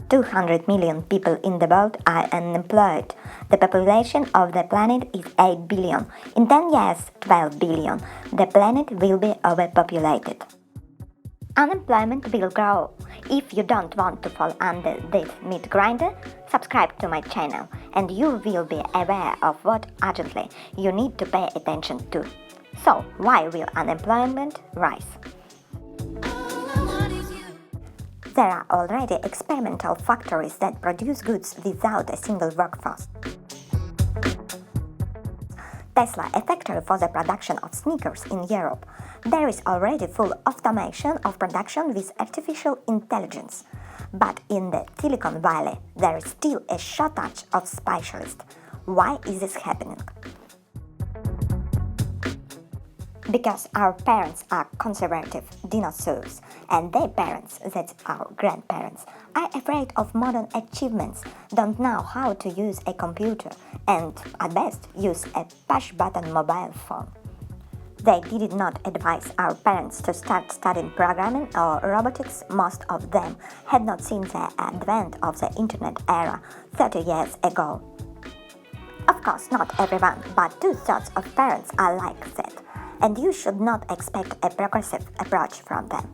200 million people in the world are unemployed. The population of the planet is 8 billion. In 10 years, 12 billion. The planet will be overpopulated. Unemployment will grow. If you don't want to fall under this meat grinder, subscribe to my channel and you will be aware of what urgently you need to pay attention to. So, why will unemployment rise? There are already experimental factories that produce goods without a single workforce. Tesla, a factory for the production of sneakers in Europe. There is already full automation of production with artificial intelligence. But in the Silicon Valley, there is still a shortage of specialists. Why is this happening? Because our parents are conservative dinosaurs, and their parents, that's our grandparents, are afraid of modern achievements, don't know how to use a computer, and at best use a push-button mobile phone. They did not advise our parents to start studying programming or robotics. Most of them had not seen the advent of the internet era 30 years ago. Of course, not everyone, but 2/3 of parents are like that, and you should not expect a progressive approach from them.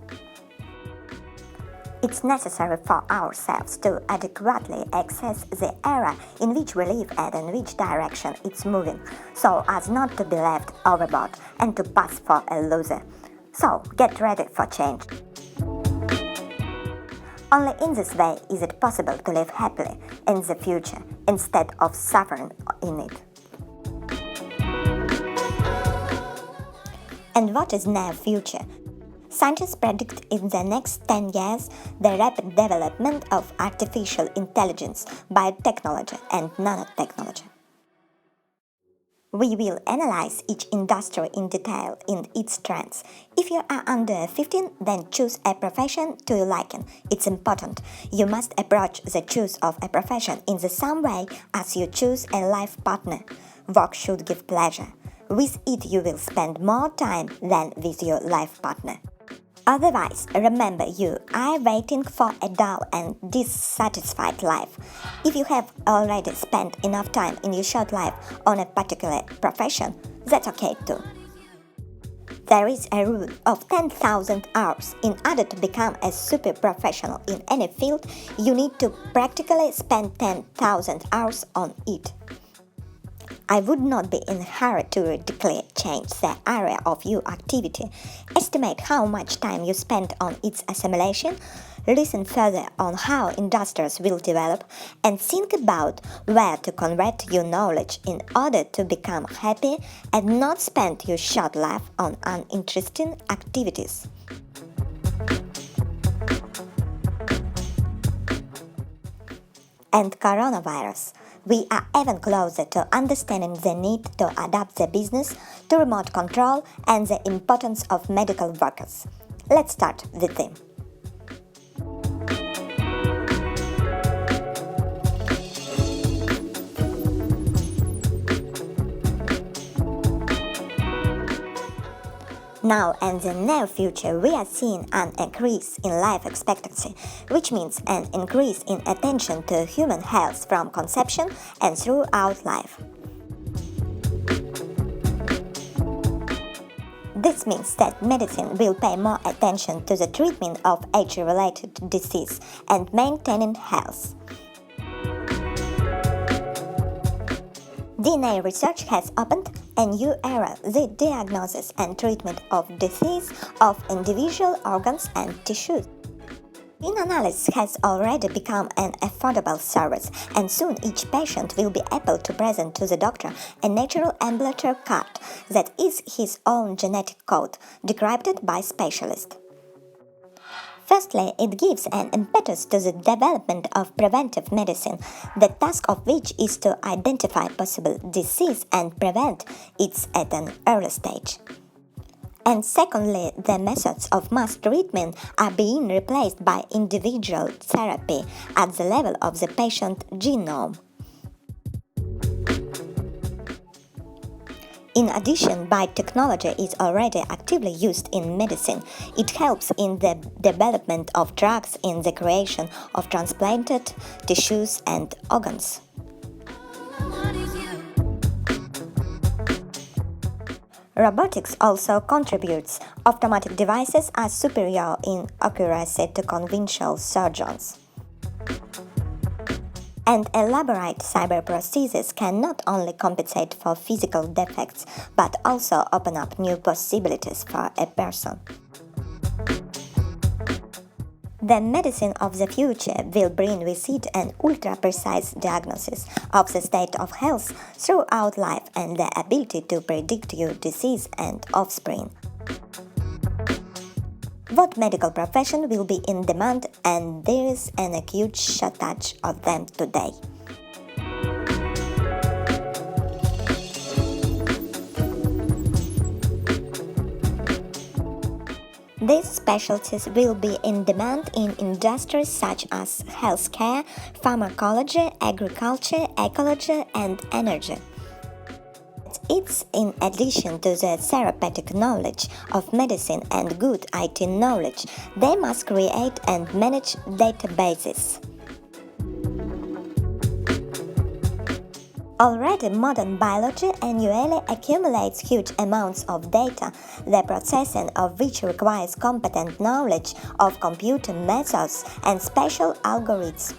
It's necessary for ourselves to adequately access the era in which we live and in which direction it's moving, so as not to be left overboard and to pass for a loser. So, get ready for change. Only in this way is it possible to live happily in the future instead of suffering in it. And what is near future? Scientists predict in the next 10 years the rapid development of artificial intelligence, biotechnology and nanotechnology. We will analyze each industry in detail in its trends. If you are under 15, then choose a profession to your liking. It's important. You must approach the choice of a profession in the same way as you choose a life partner. Work should give pleasure. With it you will spend more time than with your life partner. Otherwise, remember you are waiting for a dull and dissatisfied life. If you have already spent enough time in your short life on a particular profession, that's okay too. There is a rule of 10,000 hours. In order to become a super professional in any field, you need to practically spend 10,000 hours on it. I would not be in a hurry to radically change the area of your activity. Estimate how much time you spend on its assimilation, listen further on how industries will develop, and think about where to convert your knowledge in order to become happy and not spend your short life on uninteresting activities. And coronavirus. We are even closer to understanding the need to adapt the business to remote control and the importance of medical workers. Let's start with them. Now and in the near future, we are seeing an increase in life expectancy, which means an increase in attention to human health from conception and throughout life. This means that medicine will pay more attention to the treatment of age-related disease and maintaining health. DNA research has opened a new era, the diagnosis and treatment of disease of individual organs and tissues. Gene analysis has already become an affordable service, and soon each patient will be able to present to the doctor a natural ambulatory card that is his own genetic code, decrypted by specialists. Firstly, it gives an impetus to the development of preventive medicine, the task of which is to identify possible disease and prevent it at an early stage. And secondly, the methods of mass treatment are being replaced by individual therapy at the level of the patient genome. In addition, biotechnology is already actively used in medicine. It helps in the development of drugs in the creation of transplanted tissues and organs. Robotics also contributes. Automatic devices are superior in accuracy to conventional surgeons. And elaborate cyberprostheses can not only compensate for physical defects, but also open up new possibilities for a person. The medicine of the future will bring with it an ultra-precise diagnosis of the state of health throughout life and the ability to predict your disease and offspring. What medical profession will be in demand, and there is an acute shortage of them today. These specialties will be in demand in industries such as healthcare, pharmacology, agriculture, ecology, and energy. It's in addition to the therapeutic knowledge of medicine and good IT knowledge, they must create and manage databases. Already modern biology annually accumulates huge amounts of data, the processing of which requires competent knowledge of computer methods and special algorithms.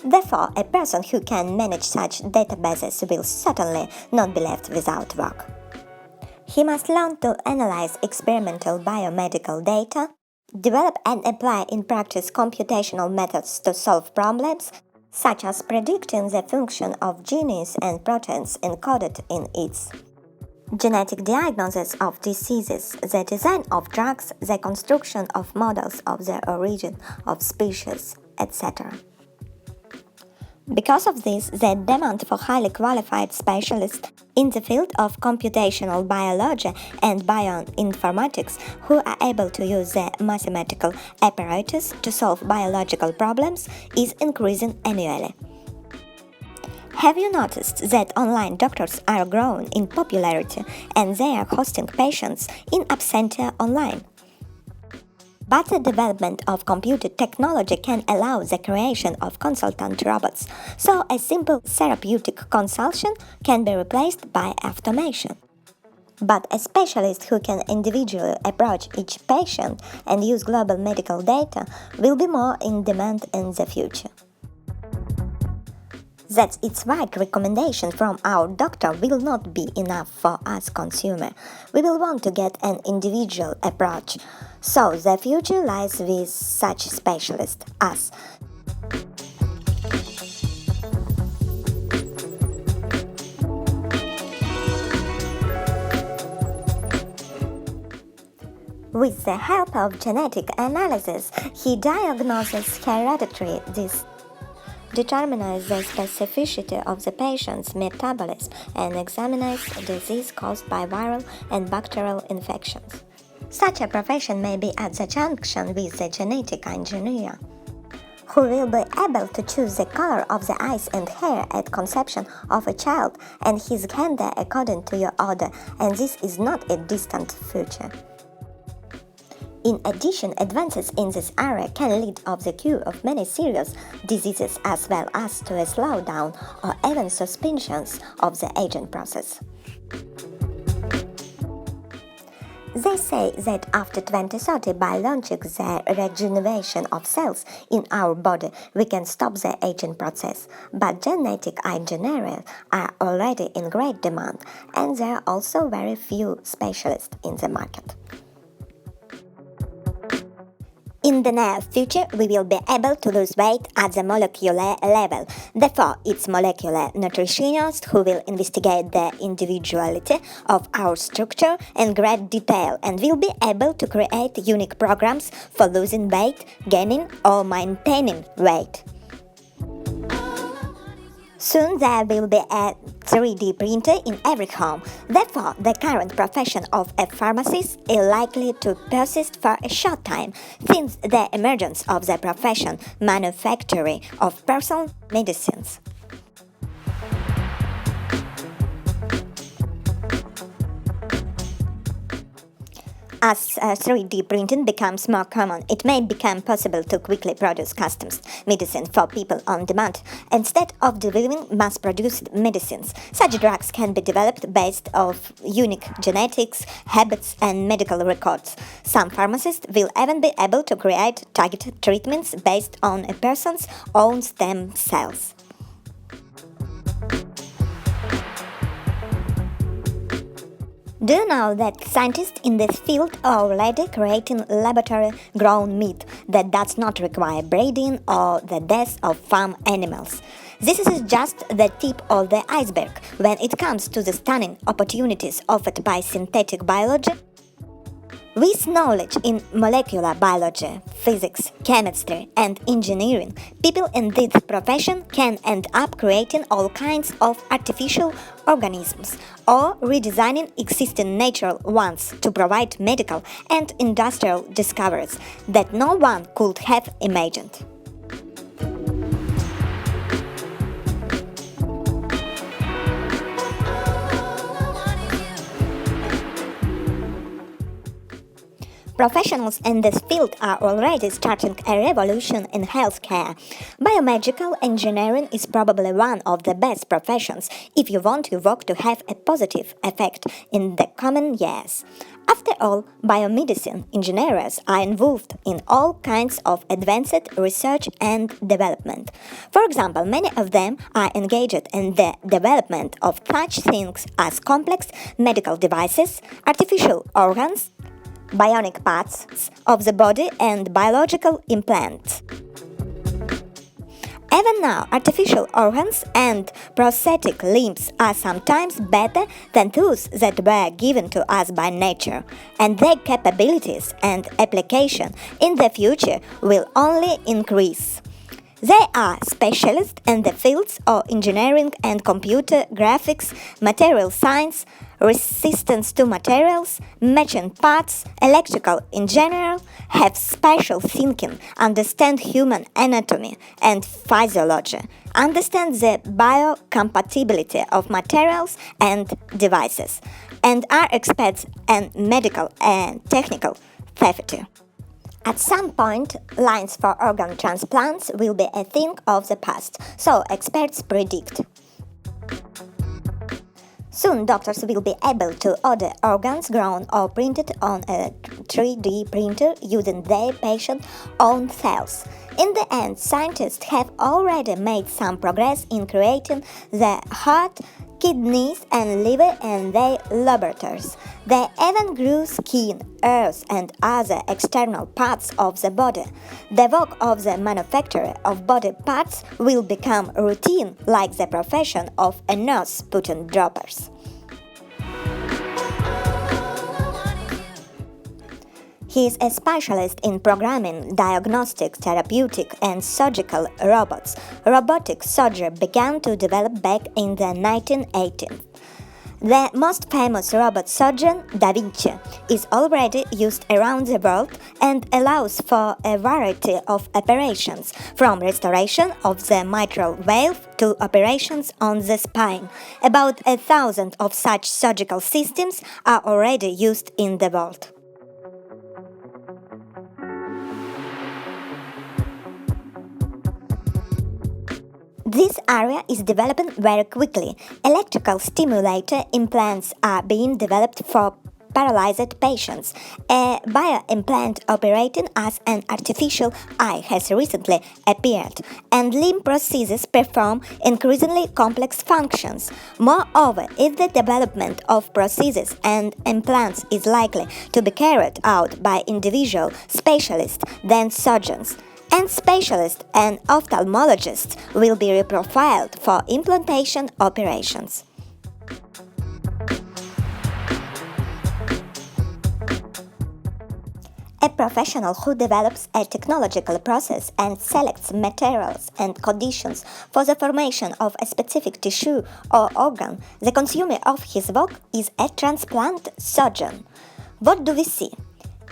Therefore, a person who can manage such databases will certainly not be left without work. He must learn to analyze experimental biomedical data, develop and apply in practice computational methods to solve problems, such as predicting the function of genes and proteins encoded in its genetic diagnosis of diseases, the design of drugs, the construction of models of the origin of species, etc. Because of this, the demand for highly qualified specialists in the field of computational biology and bioinformatics who are able to use the mathematical apparatus to solve biological problems is increasing annually. Have you noticed that online doctors are growing in popularity and they are hosting patients in absentia online? But the development of computer technology can allow the creation of consultant robots, so a simple therapeutic consultation can be replaced by automation. But a specialist who can individually approach each patient and use global medical data will be more in demand in the future. That its right recommendation from our doctor will not be enough for us consumer. We will want to get an individual approach. So the future lies with such specialists as with the help of genetic analysis, he diagnoses hereditary disease, determines the specificity of the patient's metabolism, and examines disease caused by viral and bacterial infections. Such a profession may be at the junction with the genetic engineer, who will be able to choose the color of the eyes and hair at conception of a child and his gender according to your order, and this is not a distant future. In addition, advances in this area can lead to the cure of many serious diseases as well as to a slowdown or even suspensions of the aging process. They say that after 2030, by launching the regeneration of cells in our body, we can stop the aging process. But genetic engineering are already in great demand, and there are also very few specialists in the market. In the near future, we will be able to lose weight at the molecular level. Therefore, it's molecular nutritionists who will investigate the individuality of our structure in great detail and will be able to create unique programs for losing weight, gaining or maintaining weight. Soon there will be a 3D printer in every home. Therefore, the current profession of a pharmacist is likely to persist for a short time, since the emergence of the profession manufacturing of personal medicines. As 3D printing becomes more common, it may become possible to quickly produce custom medicine for people on demand. Instead of delivering mass-produced medicines, such drugs can be developed based on unique genetics, habits, and medical records. Some pharmacists will even be able to create targeted treatments based on a person's own stem cells. Do you know that scientists in this field are already creating laboratory-grown meat that does not require breeding or the death of farm animals? This is just the tip of the iceberg when it comes to the stunning opportunities offered by synthetic biology. With knowledge in molecular biology, physics, chemistry, and engineering, people in this profession can end up creating all kinds of artificial organisms or redesigning existing natural ones to provide medical and industrial discoveries that no one could have imagined. Professionals in this field are already starting a revolution in healthcare. Biomedical engineering is probably one of the best professions if you want your work to have a positive effect in the coming years. After all, biomedicine engineers are involved in all kinds of advanced research and development. For example, many of them are engaged in the development of such things as complex medical devices, artificial organs, bionic parts of the body, and biological implants. Even now, artificial organs and prosthetic limbs are sometimes better than those that were given to us by nature, and their capabilities and application in the future will only increase. They are specialists in the fields of engineering and computer graphics, material science, resistance to materials, matching parts, electrical in general, have spatial thinking, understand human anatomy and physiology, understand the biocompatibility of materials and devices, and are experts in medical and technical safety. At some point, lines for organ transplants will be a thing of the past, so experts predict. Soon, doctors will be able to order organs grown or printed on a 3D printer using their patient's own cells. In the end, scientists have already made some progress in creating the heart, kidneys, and liver in their laboratories. They even grew skin, ears, and other external parts of the body. The work of the manufacturer of body parts will become routine, like the profession of a nurse putting droppers. He is a specialist in programming, diagnostic, therapeutic, and surgical robots. Robotic surgery began to develop back in the 1980s. The most famous robot surgeon, Da Vinci, is already used around the world and allows for a variety of operations, from restoration of the mitral valve to operations on the spine. About 1,000 of such surgical systems are already used in the world. This area is developing very quickly. Electrical stimulator implants are being developed for paralyzed patients. A bioimplant operating as an artificial eye has recently appeared, and limb prostheses perform increasingly complex functions. Moreover, if the development of prostheses and implants is likely to be carried out by individual specialists, then surgeons and specialists and ophthalmologists will be reprofiled for implantation operations. A professional who develops a technological process and selects materials and conditions for the formation of a specific tissue or organ, the consumer of his work is a transplant surgeon. What do we see?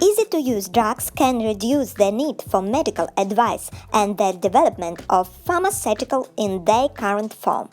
Easy-to-use drugs can reduce the need for medical advice and the development of pharmaceutical in their current form.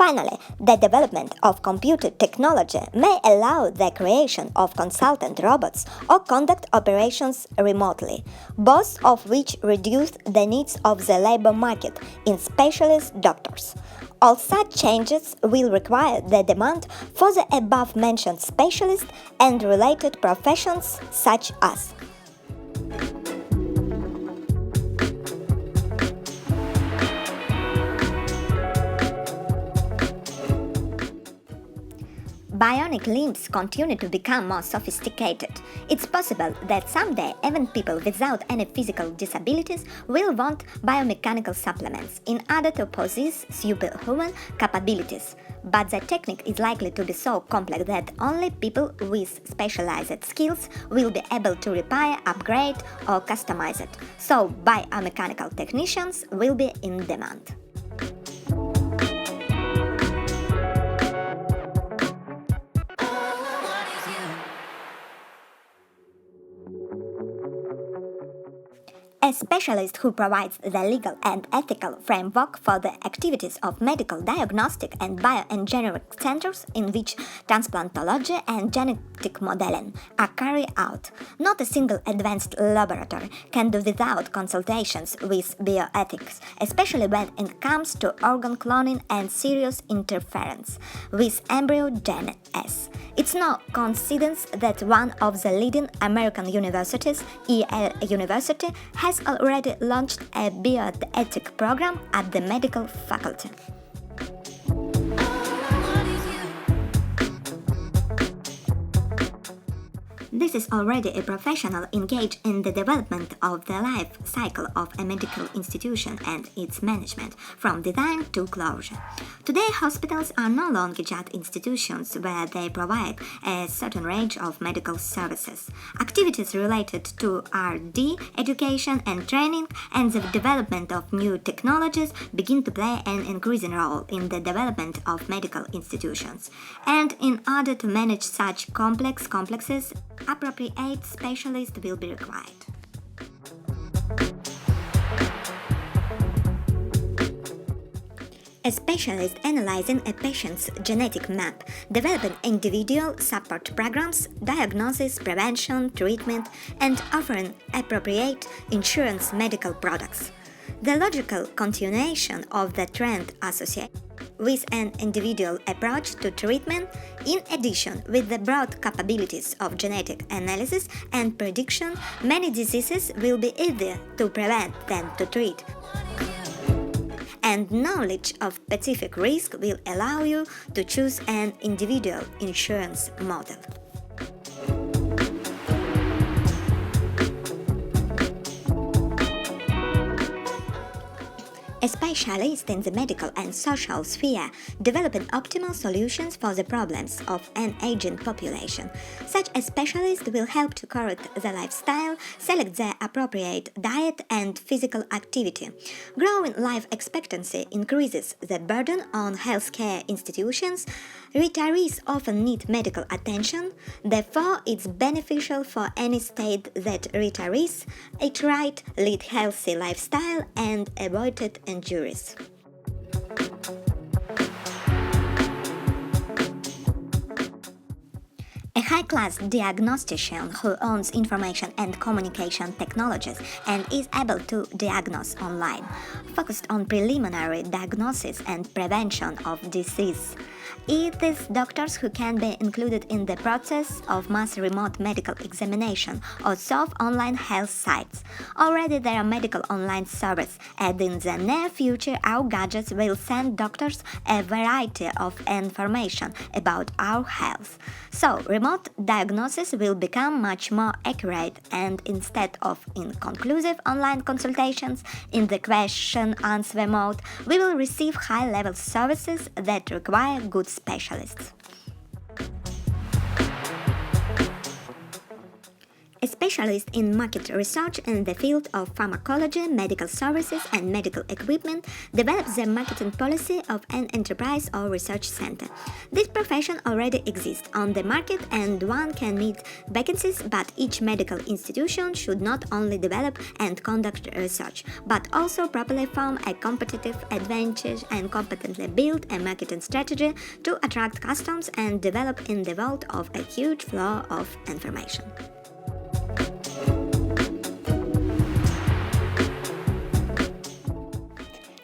Finally, the development of computer technology may allow the creation of consultant robots or conduct operations remotely, both of which reduce the needs of the labor market in specialist doctors. All such changes will require the demand for the above-mentioned specialists and related professions such as bionic limbs continue to become more sophisticated. It's possible that someday even people without any physical disabilities will want biomechanical supplements in order to possess superhuman capabilities. But the technique is likely to be so complex that only people with specialized skills will be able to repair, upgrade, or customize it. So biomechanical technicians will be in demand. A specialist who provides the legal and ethical framework for the activities of medical diagnostic and bioengineering centers in which transplantology and genetic modeling are carried out. Not a single advanced laboratory can do without consultations with bioethics, especially when it comes to organ cloning and serious interference with embryogenesis. It's no coincidence that one of the leading American universities, Yale University, has already launched a bioethics program at the medical faculty. This is already a professional engaged in the development of the life cycle of a medical institution and its management, from design to closure. Today, hospitals are no longer just institutions where they provide a certain range of medical services. Activities related to R&D, education and training, and the development of new technologies begin to play an increasing role in the development of medical institutions. And in order to manage such complexes, appropriate specialists will be required. A specialist analyzing a patient's genetic map, developing individual support programs, diagnosis, prevention, treatment, and offering appropriate insurance medical products. The logical continuation of the trend associated with an individual approach to treatment, in addition with the broad capabilities of genetic analysis and prediction, many diseases will be easier to prevent than to treat. And knowledge of specific risk will allow you to choose an individual insurance model. A specialist in the medical and social sphere, developing optimal solutions for the problems of an aging population. Such a specialist will help to correct the lifestyle, select the appropriate diet and physical activity. Growing life expectancy increases the burden on healthcare institutions. Retirees often need medical attention, therefore it's beneficial for any state that retirees eat right, lead healthy lifestyle and avoid injuries. A high-class diagnostician who owns information and communication technologies and is able to diagnose online, focused on preliminary diagnosis and prevention of disease. It is doctors who can be included in the process of mass remote medical examination or solve online health sites. Already there are medical online services, and in the near future our gadgets will send doctors a variety of information about our health. So remote diagnosis will become much more accurate, and instead of inconclusive online consultations in the question-answer mode, we will receive high-level services that require good specialists. a specialist in market research in the field of pharmacology, medical services, and medical equipment, develops the marketing policy of an enterprise or research center. This profession already exists on the market and one can meet vacancies, but each medical institution should not only develop and conduct research, but also properly form a competitive advantage and competently build a marketing strategy to attract customers and develop in the world of a huge flow of information.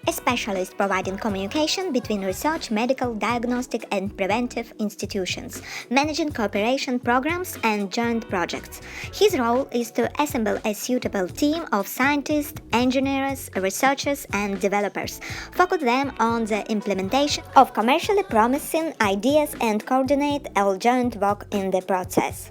A specialist providing communication between research, medical, diagnostic, and preventive institutions, managing cooperation programs and joint projects. His role is to assemble a suitable team of scientists, engineers, researchers, and developers, focus them on the implementation of commercially promising ideas, and coordinate all joint work in the process.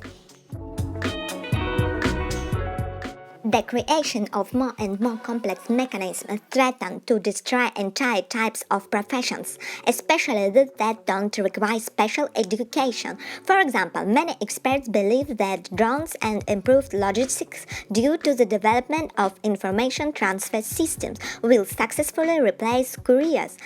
The creation of more and more complex mechanisms threatens to destroy entire types of professions, especially those that don't require special education. For example, many experts believe that drones and improved logistics due to the development of information transfer systems will successfully replace couriers.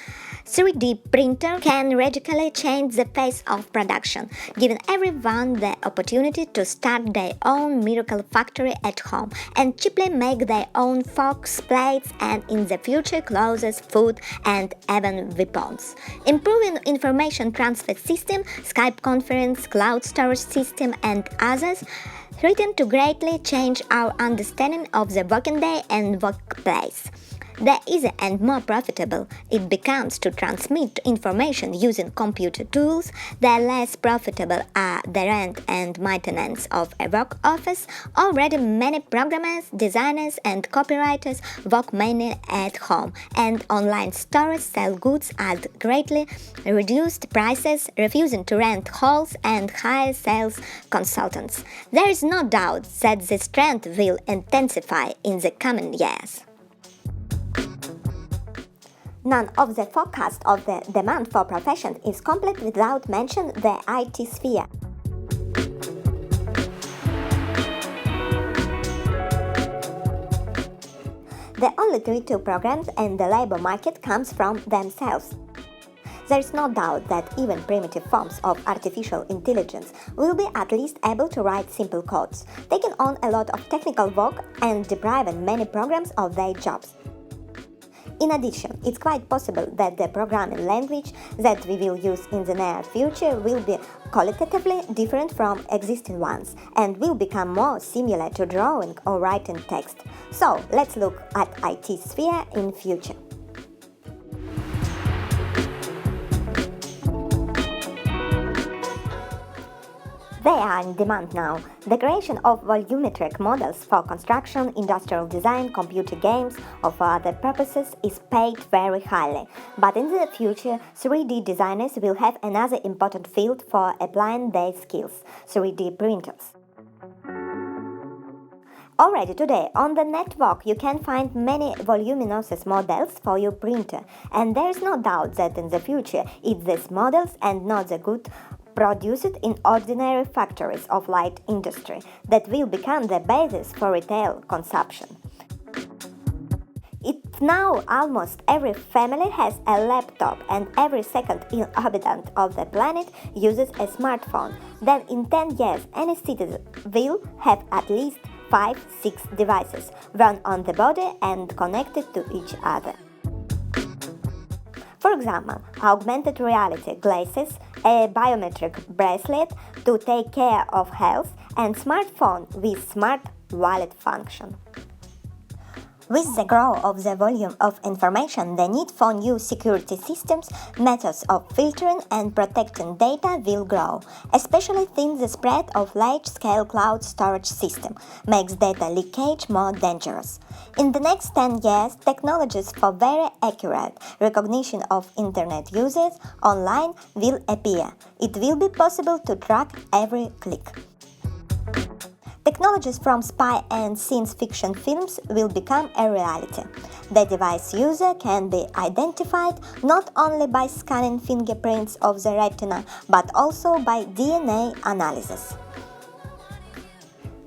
3D printer can radically change the face of production, giving everyone the opportunity to start their own miracle factory at home and cheaply make their own forks, plates, and in the future clothes, food, and even weapons. Improving information transfer system, Skype conference, cloud storage system, and others threaten to greatly change our understanding of the working day and workplace. The easier and more profitable it becomes to transmit information using computer tools, the less profitable are the rent and maintenance of a work office. Already many programmers, designers, and copywriters work mainly at home, and online stores sell goods at greatly reduced prices, refusing to rent halls and hire sales consultants. There is no doubt that this trend will intensify in the coming years. None of the forecast of the demand for professions is complete without mentioning the IT sphere. The only threat to programs and the labor market comes from themselves. There is no doubt that even primitive forms of artificial intelligence will be at least able to write simple codes, taking on a lot of technical work and depriving many programs of their jobs. In addition, it's quite possible that the programming language that we will use in the near future will be qualitatively different from existing ones and will become more similar to drawing or writing text. So, let's look at IT sphere in future. They are in demand now. The creation of volumetric models for construction, industrial design, computer games, or for other purposes is paid very highly. But in the future, 3D designers will have another important field for applying their skills: 3D printers. Already today, on the network, you can find many voluminous models for your printer, and there is no doubt that in the future, it's these models and not the good produced in ordinary factories of light industry that will become the basis for retail consumption. Now almost every family has a laptop and every second inhabitant of the planet uses a smartphone. Then in 10 years, any citizen will have at least 5-6 devices, one on the body and connected to each other. For example, augmented reality glasses, a biometric bracelet to take care of health, and smartphone with smart wallet function. With the growth of the volume of information, the need for new security systems, methods of filtering and protecting data will grow, especially since the spread of large-scale cloud storage system makes data leakage more dangerous. In the next 10 years, technologies for very accurate recognition of Internet users online will appear. It will be possible to track every click. Technologies from spy and science fiction films will become a reality. The device user can be identified not only by scanning fingerprints of the retina, but also by DNA analysis.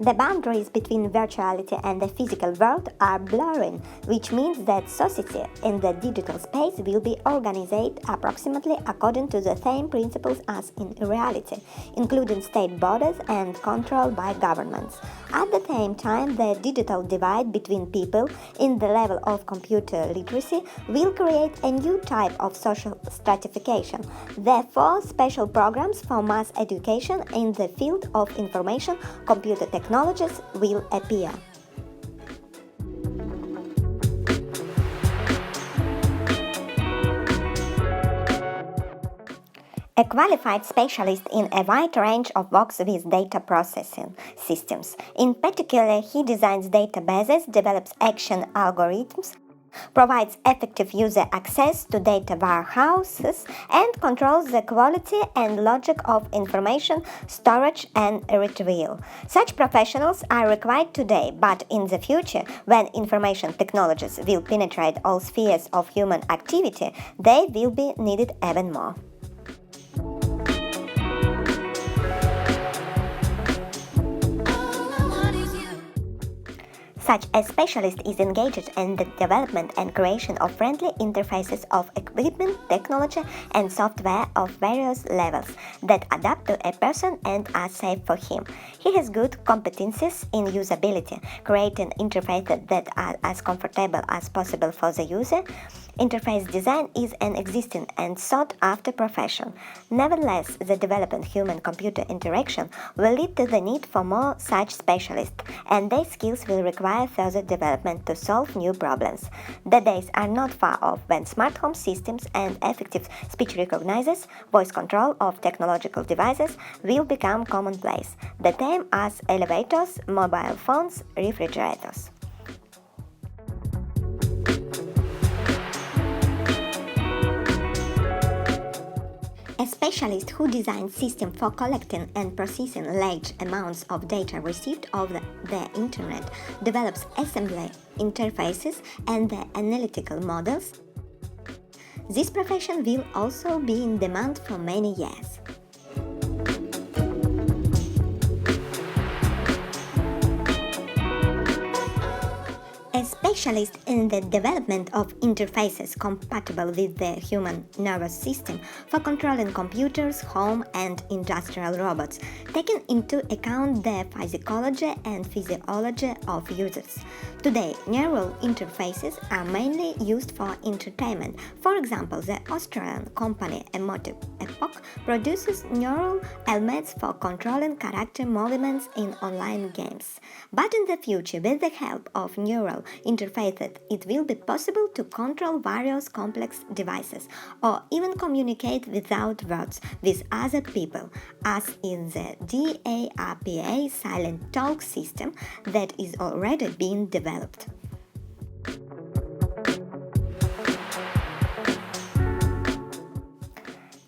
The boundaries between virtuality and the physical world are blurring, which means that society in the digital space will be organized approximately according to the same principles as in reality, including state borders and control by governments. At the same time, the digital divide between people in the level of computer literacy will create a new type of social stratification. Therefore, special programs for mass education in the field of information computer technologies will appear. A qualified specialist in a wide range of works with data processing systems. In particular, he designs databases, develops action algorithms, provides effective user access to data warehouses, and controls the quality and logic of information storage and retrieval. Such professionals are required today, but in the future, when information technologies will penetrate all spheres of human activity, they will be needed even more. Such a specialist is engaged in the development and creation of friendly interfaces of equipment, technology, and software of various levels that adapt to a person and are safe for him. He has good competencies in usability, creating interfaces that are as comfortable as possible for the user. Interface design is an existing and sought-after profession. Nevertheless, the developing human-computer interaction will lead to the need for more such specialists, and their skills will require further development to solve new problems. The days are not far off when smart home systems and effective speech recognizers, voice control of technological devices will become commonplace, the same as elevators, mobile phones, refrigerators. A specialist who designs systems for collecting and processing large amounts of data received over the internet, develops assembly interfaces and the analytical models. This profession will also be in demand for many years. A specialist in the development of interfaces compatible with the human nervous system for controlling computers, home and industrial robots, taking into account the physiology and physiology of users. Today, neural interfaces are mainly used for entertainment. For example, the Australian company Emotive Epoch produces neural elements for controlling character movements in online games. But in the future, with the help of neural interfaces, it will be possible to control various complex devices or even communicate without words with other people, as in the DARPA silent talk system that is already being developed.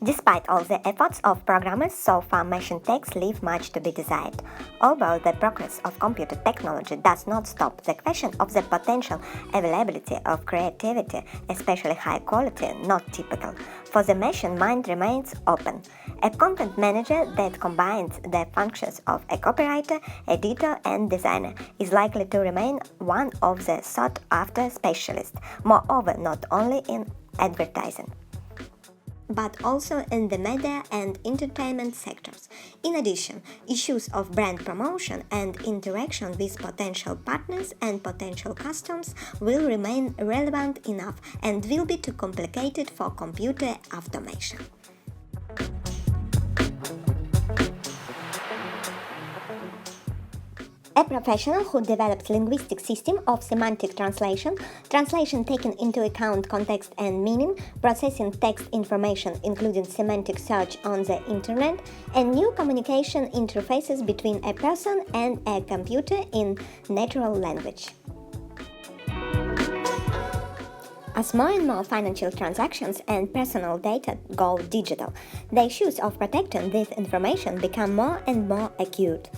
Despite all the efforts of programmers, so far machine texts leave much to be desired. Although the progress of computer technology does not stop, the question of the potential availability of creativity, especially high quality, not typical, for the machine mind remains open. A content manager that combines the functions of a copywriter, editor and designer is likely to remain one of the sought-after specialists, moreover not only in advertising, but also in the media and entertainment sectors. In addition, issues of brand promotion and interaction with potential partners and potential customers will remain relevant enough and will be too complicated for computer automation. A professional who develops linguistic system of semantic translation, translation taking into account context and meaning, processing text information including semantic search on the internet, and new communication interfaces between a person and a computer in natural language. As more and more financial transactions and personal data go digital, the issues of protecting this information become more and more acute.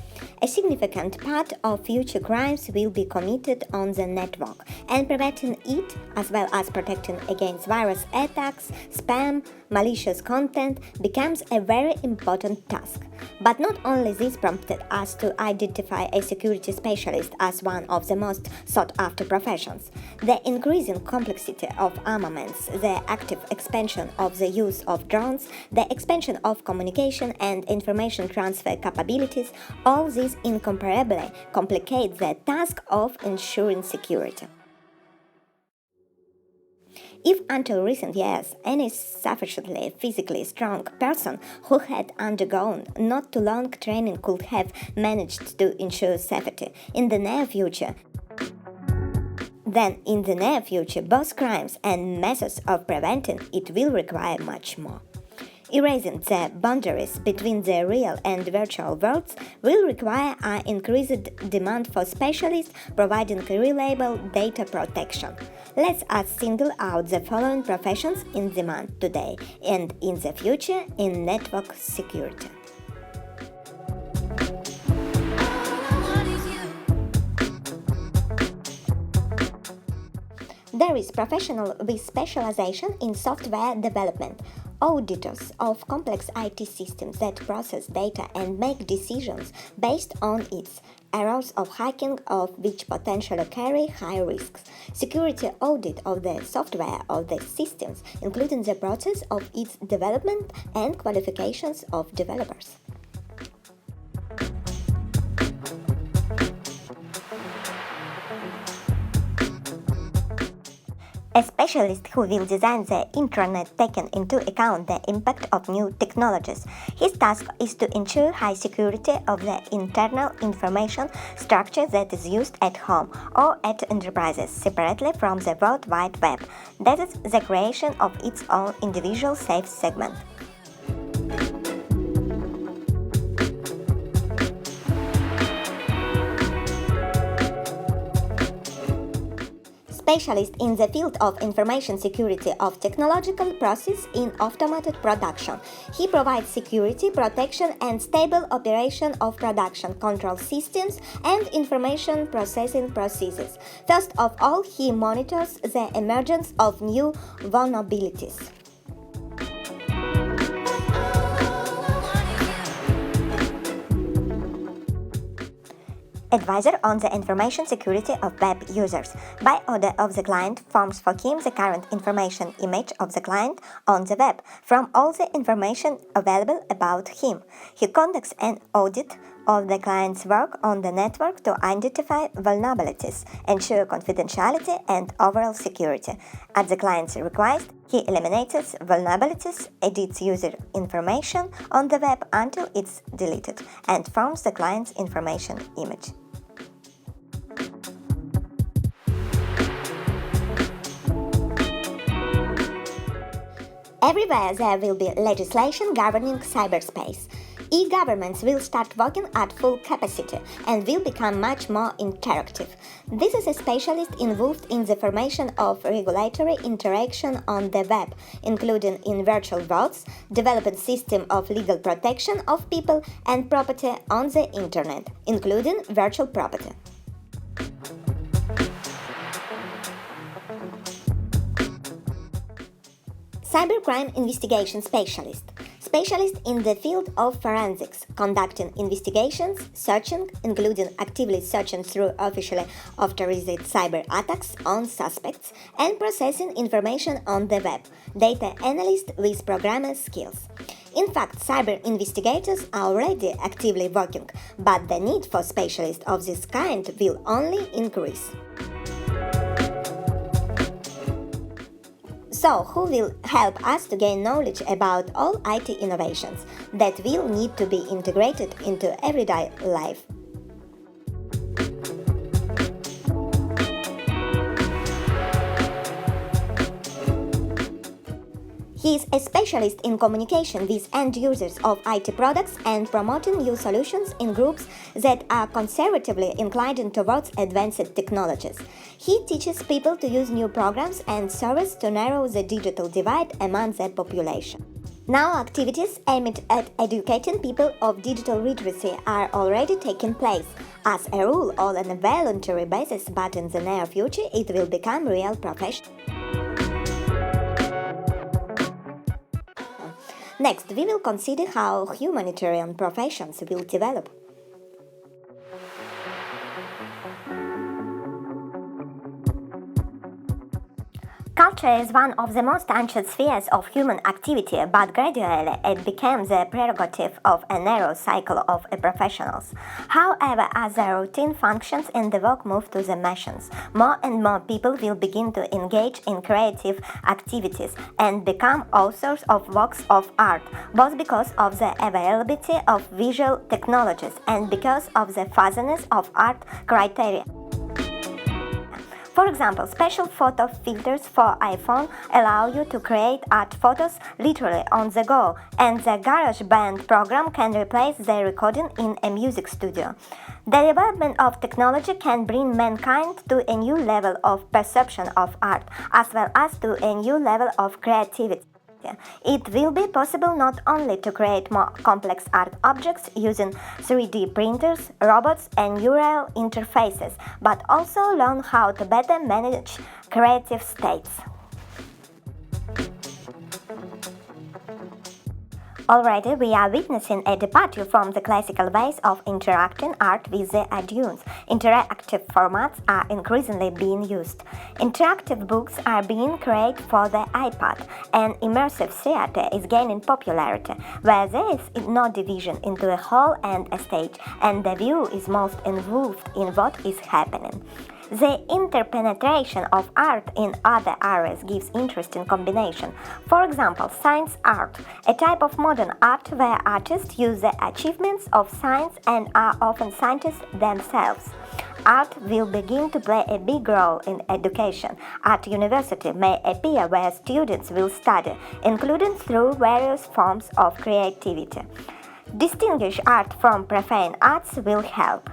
A significant part of future crimes will be committed on the network, and preventing it, as well as protecting against virus attacks, spam, malicious content, becomes a very important task. But not only this prompted us to identify a security specialist as one of the most sought-after professions. The increasing complexity of armaments, the active expansion of the use of drones, the expansion of communication and information transfer capabilities, all this incomparably complicates the task of ensuring security. If until recent years any sufficiently physically strong person who had undergone not too long training could have managed to ensure safety, in the near future, both crimes and methods of preventing it will require much more. Erasing the boundaries between the real and virtual worlds will require an increased demand for specialists providing reliable data protection. Let us single out the following professions in demand today and in the future in network security. There is professional with specialization in software development, auditors of complex IT systems that process data and make decisions based on its errors of hacking of which potentially carry high risks, security audit of the software of the systems, including the process of its development and qualifications of developers. A specialist who will design the intranet taking into account the impact of new technologies. His task is to ensure high security of the internal information structure that is used at home or at enterprises separately from the World Wide Web. That is the creation of its own individual safe segment. Specialist in the field of information security of technological process in automated production. He provides security, protection and stable operation of production control systems and information processing processes. First of all, he monitors the emergence of new vulnerabilities. Advisor on the information security of web users. By order of the client, forms for him the current information image of the client on the web from all the information available about him. He conducts an audit of the client's work on the network to identify vulnerabilities, ensure confidentiality and overall security. At the client's request, he eliminates vulnerabilities, edits user information on the web until it's deleted, and forms the client's information image. Everywhere there will be legislation governing cyberspace. E-governments will start working at full capacity and will become much more interactive. This is a specialist involved in the formation of regulatory interaction on the web, including in virtual worlds, developing system of legal protection of people and property on the internet, including virtual property. Cybercrime investigation specialist. Specialist in the field of forensics, conducting investigations, searching, including actively searching through officially authorized cyber attacks on suspects, and processing information on the web. Data analyst with programmer skills. In fact, cyber investigators are already actively working, but the need for specialists of this kind will only increase. So, who will help us to gain knowledge about all IT innovations that will need to be integrated into everyday life? He is a specialist in communication with end users of IT products and promoting new solutions in groups that are conservatively inclined towards advanced technologies. He teaches people to use new programs and services to narrow the digital divide among the population. Now activities aimed at educating people of digital literacy are already taking place, as a rule on a voluntary basis, but in the near future it will become real profession. Next, we will consider how humanitarian professions will develop. Culture is one of the most ancient spheres of human activity, but gradually it became the prerogative of a narrow cycle of professionals. However, as the routine functions in the work move to the machines, more and more people will begin to engage in creative activities and become authors of works of art, both because of the availability of visual technologies and because of the fuzziness of art criteria. For example, special photo filters for iPhone allow you to create art photos literally on the go, and the GarageBand program can replace the recording in a music studio. The development of technology can bring mankind to a new level of perception of art, as well as to a new level of creativity. It will be possible not only to create more complex art objects using 3D printers, robots, and neural interfaces, but also learn how to better manage creative states. Already, we are witnessing a departure from the classical ways of interacting art with the audience. Interactive formats are increasingly being used. Interactive books are being created for the iPad, and immersive theater is gaining popularity, where there is no division into a hall and a stage, and the viewer is most involved in what is happening. The interpenetration of art in other areas gives interesting combination. For example, science art, a type of modern art where artists use the achievements of science and are often scientists themselves. Art will begin to play a big role in education. Art university may appear where students will study, including through various forms of creativity. Distinguish art from profane arts will help.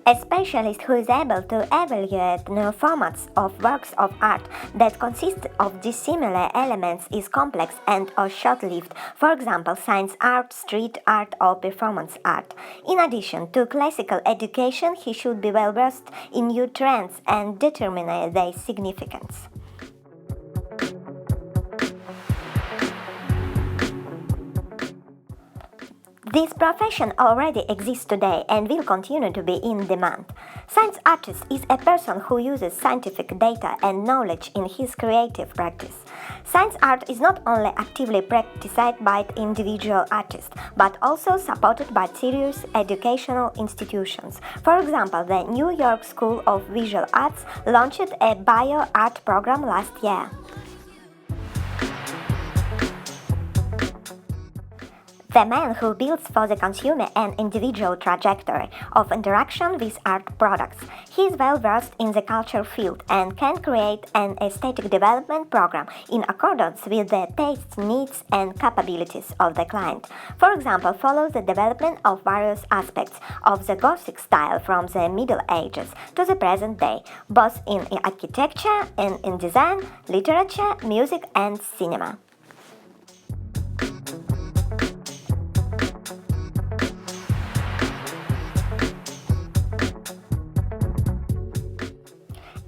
A specialist who is able to evaluate new formats of works of art that consist of dissimilar elements is complex and or short-lived, for example, science art, street art, or performance art. In addition to classical education, he should be well-versed in new trends and determine their significance. This profession already exists today and will continue to be in demand. Science artist is a person who uses scientific data and knowledge in his creative practice. Science art is not only actively practiced by individual artists, but also supported by serious educational institutions. For example, the New York School of Visual Arts launched a bio-art program last year. The man who builds for the consumer an individual trajectory of interaction with art products. He is well versed in the culture field and can create an aesthetic development program in accordance with the tastes, needs, and capabilities of the client. For example, follow the development of various aspects of the Gothic style from the Middle Ages to the present day, both in architecture and in design, literature, music, and cinema.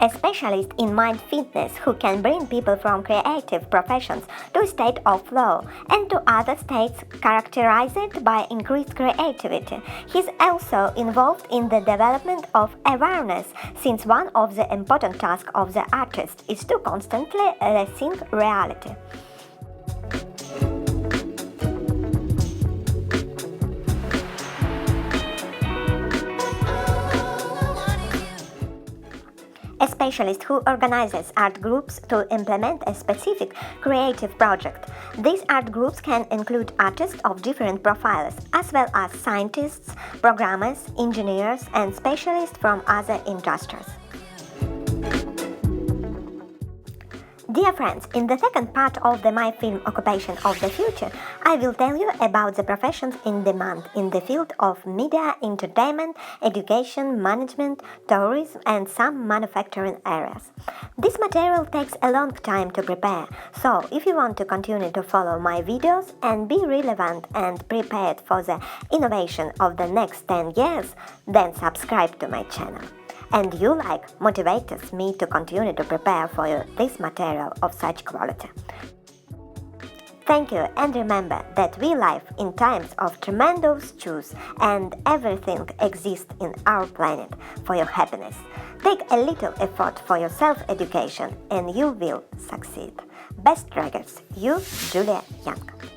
A specialist in mind fitness who can bring people from creative professions to a state of flow and to other states characterized by increased creativity. He is also involved in the development of awareness, since one of the important tasks of the artist is to constantly rethink reality. A specialist who organizes art groups to implement a specific creative project. These art groups can include artists of different profiles, as well as scientists, programmers, engineers, and specialists from other industries. Dear friends, in the second part of my film Occupation of the Future, I will tell you about the professions in demand in the field of media, entertainment, education, management, tourism and some manufacturing areas. This material takes a long time to prepare, so if you want to continue to follow my videos and be relevant and prepared for the innovation of the next 10 years, then subscribe to my channel. And you motivates me to continue to prepare for you this material of such quality. Thank you, and remember that we live in times of tremendous choice and everything exists in our planet for your happiness. Take a little effort for your self-education and you will succeed. Best regards, you, Julia Young.